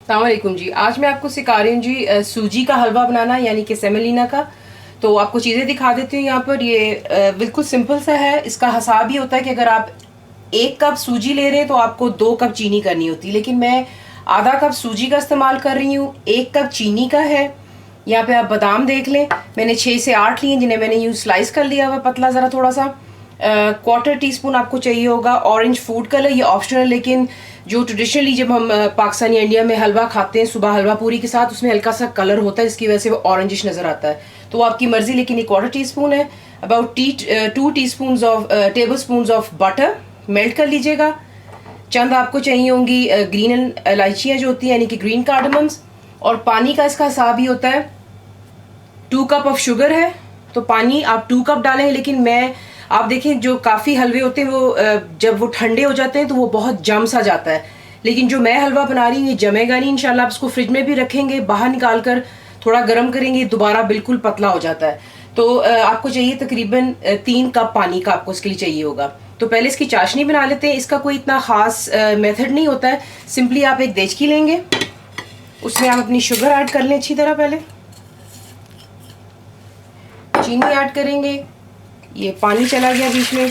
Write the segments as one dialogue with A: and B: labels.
A: अस्सलाम वालेकुम जी। आज मैं आपको सिखा रही हूँ जी सूजी का हलवा बनाना, यानी कि सेमेलिना का। तो आपको चीज़ें दिखा देती हूँ। यहाँ पर ये बिल्कुल सिंपल सा है। इसका हिसाब ये होता है कि अगर आप 1 कप सूजी ले रहे हैं तो आपको 2 कप चीनी करनी होती है, लेकिन मैं आधा कप सूजी का इस्तेमाल कर रही हूँ, 1 कप चीनी का है। यहाँ पे आप बादाम देख लें, मैंने 6 से 8 लिए, जिन्हें मैंने यूँ स्लाइस कर लिया हुआ पतला ज़रा थोड़ा सा। 1/4 टीस्पून आपको चाहिए होगा ऑरेंज फूड कलर, ये ऑप्शनल, लेकिन जो ट्रेडिशनली जब हम पाकिस्तान या इंडिया में हलवा खाते हैं सुबह हलवा पूरी के साथ, उसमें हल्का सा कलर होता है, इसकी वजह से वो ऑरेंजिश नज़र आता है। तो आपकी मर्जी, लेकिन 1/4 टीस्पून है। About 2 table spoon of butter melt कर लीजिएगा। चंद आपको चाहिए होंगी ग्रीन इलायचियाँ जो होती हैं, यानी कि ग्रीन कार्डमम्स। और पानी का इसका हिसाब ही होता है, 2 कप ऑफ शुगर है तो पानी आप 2 कप डालें। लेकिन मैं, आप देखें जो काफ़ी हलवे होते हैं वो जब वो ठंडे हो जाते हैं तो वो बहुत जम सा जाता है, लेकिन जो मैं हलवा बना रही हूँ ये जमेगा नहीं इंशाल्लाह। आप इसको फ्रिज में भी रखेंगे, बाहर निकाल कर थोड़ा गर्म करेंगे, दोबारा बिल्कुल पतला हो जाता है। तो आपको चाहिए तकरीबन 3 कप पानी का आपको इसके लिए चाहिए होगा। तो पहले इसकी चाशनी बना लेते हैं। इसका कोई इतना ख़ास मेथड नहीं होता है। सिंपली आप एक देचकी लेंगे, उसमें आप अपनी शुगर ऐड कर लें अच्छी तरह, पहले चीनी ऐड करेंगे, ये पानी चला गया बीच में।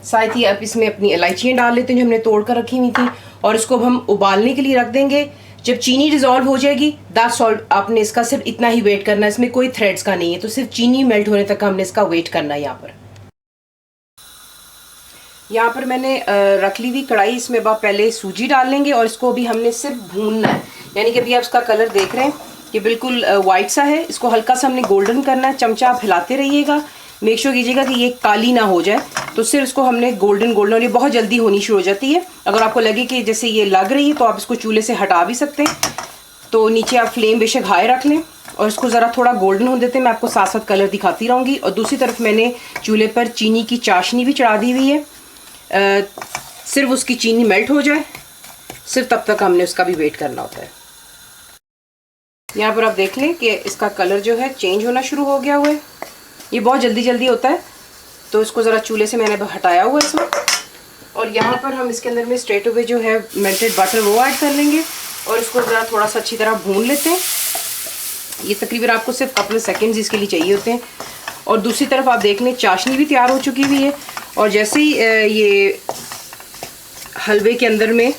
A: साथ ही आप इसमें अपनी इलायचियाँ डाल लेते हैं जो हमने तोड़ कर रखी हुई थी, और इसको अब हम उबालने के लिए रख देंगे। जब चीनी डिजॉल्व हो जाएगी, दैट्स सॉल्ट, आपने इसका सिर्फ इतना ही वेट करना है, इसमें कोई थ्रेड्स का नहीं है, तो सिर्फ चीनी मेल्ट होने तक हमने इसका वेट करना है। यहाँ पर मैंने रख ली हुई कढ़ाई, इसमें आप पहले सूजी डाल लेंगे और इसको अभी हमने सिर्फ भूनना है। यानी कि अभी आप इसका कलर देख रहे हैं, ये बिल्कुल वाइट सा है। इसको हल्का सा हमने गोल्डन करना है। चमचा आप हिलाते रहिएगा, मेक श्योर कीजिएगा कि ये काली ना हो जाए। तो सिर्फ इसको हमने गोल्डन, और ये बहुत जल्दी होनी शुरू हो जाती है। अगर आपको लगे कि जैसे ये लग रही है तो आप इसको चूल्हे से हटा भी सकते हैं। तो नीचे आप फ्लेम बेशक हाई रख लें और इसको ज़रा थोड़ा गोल्डन होने देते हैं। मैं आपको साथ साथ कलर दिखाती रहूँगी। और दूसरी तरफ मैंने चूल्हे पर चीनी की चाशनी भी चढ़ा दी हुई है। सिर्फ उसकी चीनी मेल्ट हो जाए, सिर्फ तब तक हमने उसका भी वेट करना होता है। यहाँ पर आप देख लें कि इसका कलर जो है चेंज होना शुरू हो गया हुआ है। ये बहुत जल्दी जल्दी होता है, तो इसको ज़रा चूल्हे से मैंने हटाया हुआ है इसमें। और यहाँ पर हम इसके अंदर में स्ट्रेट अवे जो है मेल्टेड बटर वो ऐड कर लेंगे और इसको ज़रा थोड़ा सा अच्छी तरह भून लेते हैं। ये तकरीबन आपको सिर्फ कपल सेकेंड्स इसके लिए चाहिए होते हैं। और दूसरी तरफ आप देख लें चाशनी भी तैयार हो चुकी हुई है। और जैसे ही ये हलवे के अंदर में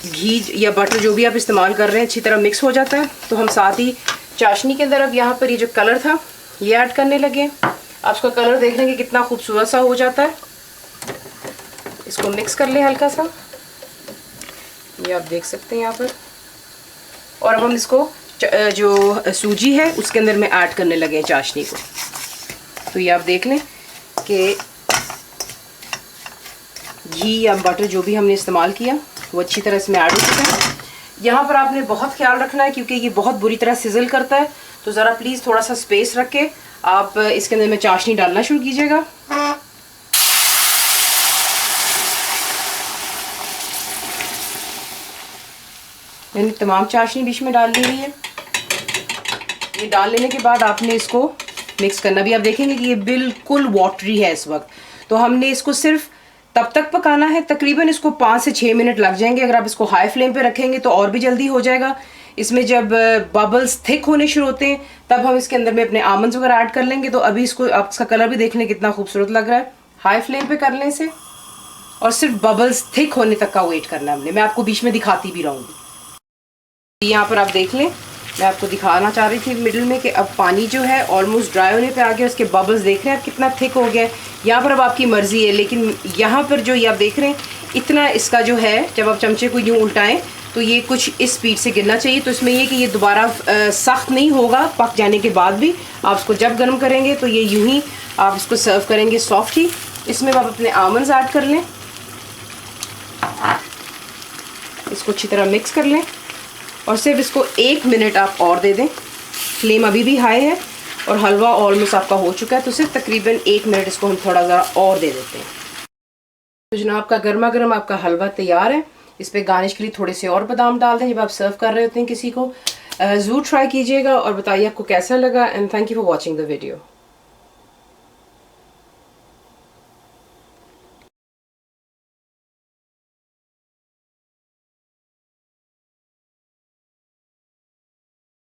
A: घी या बटर जो भी आप इस्तेमाल कर रहे हैं अच्छी तरह मिक्स हो जाता है, तो हम साथ ही चाशनी के अंदर अब यहाँ पर ये जो कलर था ये ऐड करने लगे। आप इसका कलर देख लेंगे कितना खूबसूरत सा हो जाता है। इसको मिक्स कर लें हल्का सा, ये आप देख सकते हैं यहाँ पर। और अब हम इसको जो सूजी है उसके अंदर में ऐड करने लगे हैं चाशनी को। तो ये आप देख लें कि घी या बटर जो भी हमने इस्तेमाल किया वो अच्छी तरह इसमें ऐड हो चुका है। यहाँ पर आपने बहुत ख्याल रखना है क्योंकि ये बहुत बुरी तरह सिजल करता है, तो ज़रा प्लीज़ थोड़ा सा स्पेस रख के आप इसके अंदर में चाशनी डालना शुरू कीजिएगा। मैंने तमाम चाशनी बीच में डाल ली हुई है। ये डाल लेने के बाद आपने इसको मिक्स करना भी। आप देखेंगे कि ये बिल्कुल वाटरी है इस वक्त, तो हमने इसको सिर्फ तब तक पकाना है, तकरीबन इसको 5 से 6 मिनट लग जाएंगे। अगर आप इसको हाई फ्लेम पे रखेंगे तो और भी जल्दी हो जाएगा। इसमें जब बबल्स थिक होने शुरू होते हैं तब हम इसके अंदर में अपने आमंड्स वगैरह ऐड कर लेंगे। तो अभी इसको आप इसका कलर भी देख लें कितना खूबसूरत लग रहा है। हाई फ्लेम पे कर लें इसे और सिर्फ बबल्स थिक होने तक का वेट करना है हमने। मैं आपको बीच में दिखाती भी रहूँगी। यहाँ पर आप देख लें, मैं आपको दिखाना चाह रही थी मिडिल में कि अब पानी जो है ऑलमोस्ट ड्राई होने पे आ गया। उसके बबल्स देख रहे हैं आप कितना थिक हो गया है। यहाँ पर अब आपकी मर्ज़ी है, लेकिन यहाँ पर जो ये आप देख रहे हैं इतना इसका जो है, जब आप चमचे को यूँ उल्टाएं तो ये कुछ इस स्पीड से गिरना चाहिए। तो इसमें ये कि ये दोबारा सख्त नहीं होगा पक जाने के बाद भी। आप इसको जब गर्म करेंगे तो ये यूँ ही आप इसको सर्व करेंगे सॉफ्ट ही। इसमें आप अपने आमंड्स ऐड कर लें, इसको अच्छी तरह मिक्स कर लें और सिर्फ इसको 1 मिनट आप और दे दें। फ्लेम अभी भी हाई है और हलवा ऑलमोस्ट आपका हो चुका है, तो सिर्फ तकरीबन 1 मिनट इसको हम थोड़ा ज़रा और दे देते हैं। तो जनाब आपका गर्मा गर्म आपका हलवा तैयार है। इस पर गार्निश के लिए थोड़े से और बादाम डाल दें जब आप सर्व कर रहे होते हैं किसी को। ज़रूर ट्राई कीजिएगा और बताइए आपको कैसा लगा। And thank you for watching the video.